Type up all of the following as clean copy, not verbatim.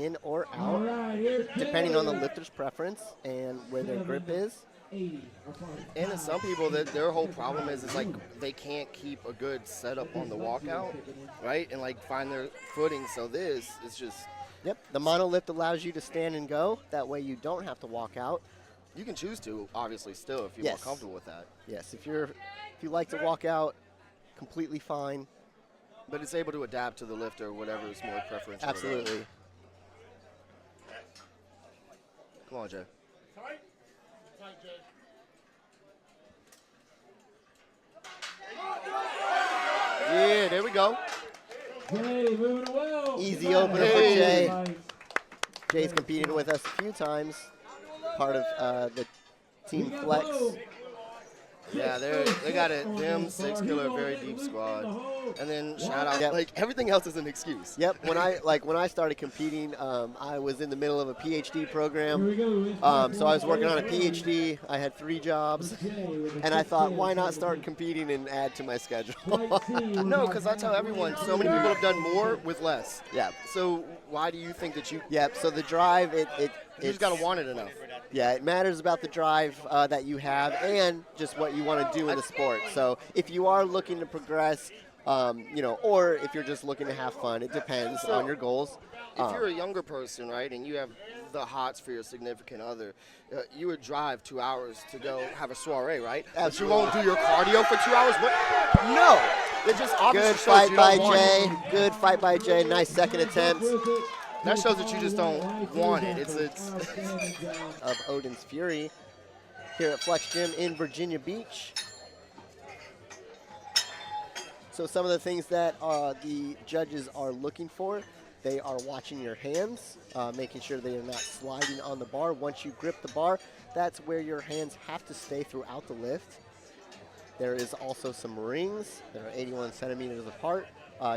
in or out, depending on the lifter's preference and where their grip is. And in some people, their whole problem is like they can't keep a good setup on the walkout, right? And like find their footing. So this is just. Yep, the monolift allows you to stand and go. That way you don't have to walk out. You can choose to, obviously, still if you're more comfortable with that. Yes, if you like to walk out, completely fine. But it's able to adapt to the lifter, whatever is more preferential. Absolutely. Come on, Jay. Yeah, there we go. Jay, moving well. Easy opener for Jay. Jay's competed with us a few times, part of the Team Flex. Yeah, they got a them 6 killer, very deep squad, and then Shoutout. Yep. Like everything else is an excuse. Yep. When I started competing, I was in the middle of a PhD program. So I was working on a PhD. I had 3 jobs, and I thought, why not start competing and add to my schedule? No, because I tell everyone, so many people have done more with less. Yeah. So why do you think that you? Yep. So the drive, You just gotta want it enough. Yeah, it matters about the drive that you have and just what you want to do in the sport. So if you are looking to progress, or if you're just looking to have fun, it depends on your goals. If you're a younger person, right, and you have the hots for your significant other, you would drive 2 hours to go have a soiree, right? But you won't do your cardio for 2 hours? What? No. It just obviously Good shows fight you by don't want Jay. it. Good fight by Jay. Nice second attempt. That shows that you just don't want it. It's of Odin's Fury here at Flex Gym in Virginia Beach. So some of the things that the judges are looking for, they are watching your hands, making sure they are not sliding on the bar. Once you grip the bar, that's where your hands have to stay throughout the lift. There is also some rings that are 81 centimeters apart.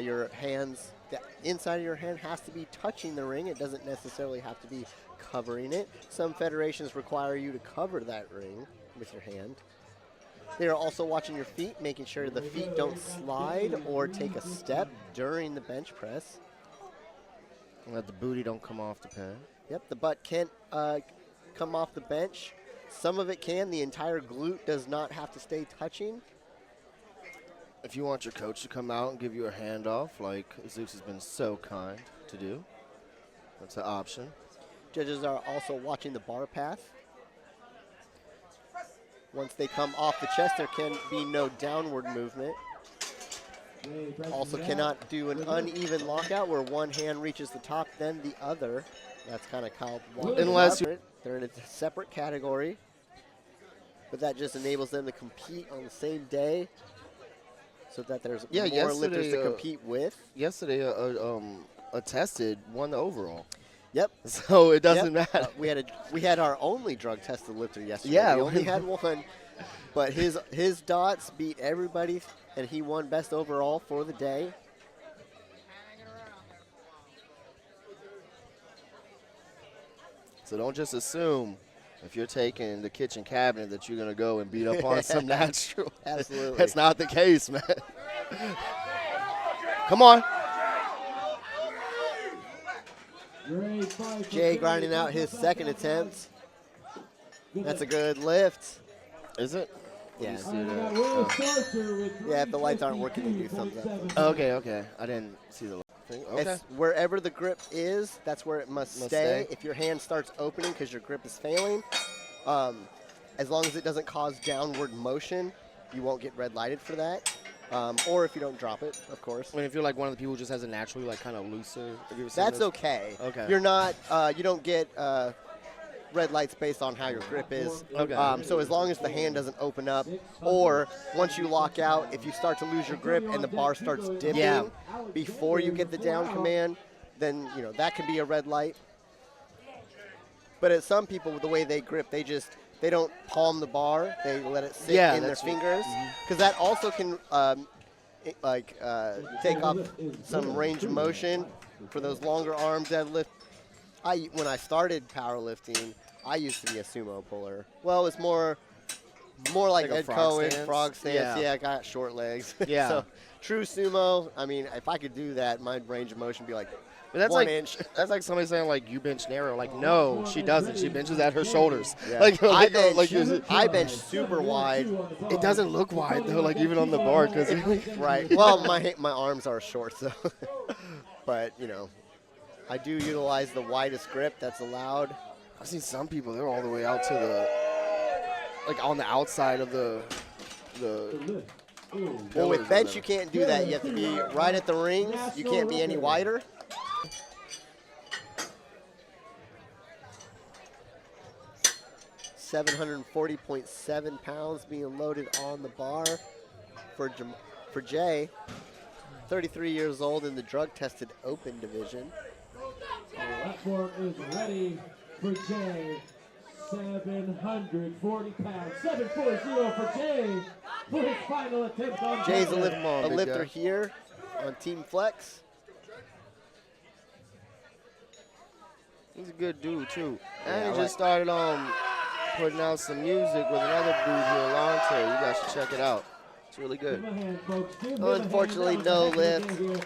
Your hands, the inside of your hand has to be touching the ring. It doesn't necessarily have to be covering it. Some federations require you to cover that ring with your hand. They are also watching your feet, making sure the feet don't slide or take a step during the bench press. Let the booty don't come off the pad. Yep, the butt can't come off the bench. Some of it can. The entire glute does not have to stay touching. If you want your coach to come out and give you a handoff, like Zeus has been so kind to do, that's an option. Judges are also watching the bar path. Once they come off the chest, there can be no downward movement. Also cannot do an uneven lockout where one hand reaches the top, then the other. That's kind of called one. Unless they're in a separate category, but that just enables them to compete on the same day, so that there's more lifters to compete with. Yesterday, a tested won the overall. Yep. So it doesn't matter. We had our only drug tested lifter yesterday. Yeah, we only had one, but his dots beat everybody, and he won best overall for the day. So don't just assume if you're taking the kitchen cabinet that you're gonna go and beat up on some natural. Absolutely. That's not the case, man. Come on. Jay grinding out his second attempt. That's a good lift. Is it? Yeah. See that? Yeah, if the lights aren't working, they do thumbs up. Okay. I didn't see the thing. Okay. It's wherever the grip is, that's where it must stay. If your hand starts opening because your grip is failing, as long as it doesn't cause downward motion, you won't get red lighted for that. Or if you don't drop it, of course. I mean, if you're like one of the people who just has a naturally like kind of looser. That's okay. Okay. You're not. You don't get red lights based on how your grip is. Okay. So as long as the hand doesn't open up, or once you lock out, if you start to lose your grip and the bar starts dipping before you get the down command, then that can be a red light. But at some people, with the way they grip, they don't palm the bar. They let it sit in their fingers, because that also can take off some range of motion for those longer arm deadlift. When I started powerlifting, I used to be a sumo puller. Well, it's more like Ed Cohen, frog stance. Yeah, I got short legs. Yeah. So true sumo. I mean, if I could do that, my range of motion would be like But that's 1 like inch. that's like somebody saying like you bench narrow. Like no, she doesn't. She benches at her shoulders. Yeah. Like, I bench super wide. it doesn't look wide though. Like even on the bar, because Right. Well, my arms are short, so. But you know, I do utilize the widest grip that's allowed. I've seen some people, they're all the way out to the, like on the outside of the Well, with bench, you can't do that. You have to be right at the rings. You can't be any wider. $740.7 pounds being loaded on the bar for Jay. 33 years old in the drug-tested open division. Platform is ready for Jay. 740 pounds. 740 for Jay for his final attempt on Jay's a deadlift. lifter here on Team Flex. He's a good dude too. Yeah, And I he just started putting out some music with another dude here, Lonte. You guys should check it out. It's really good. Give him a hand, folks. Give him a hand. Unfortunately, That was no a heck of a lift. game here.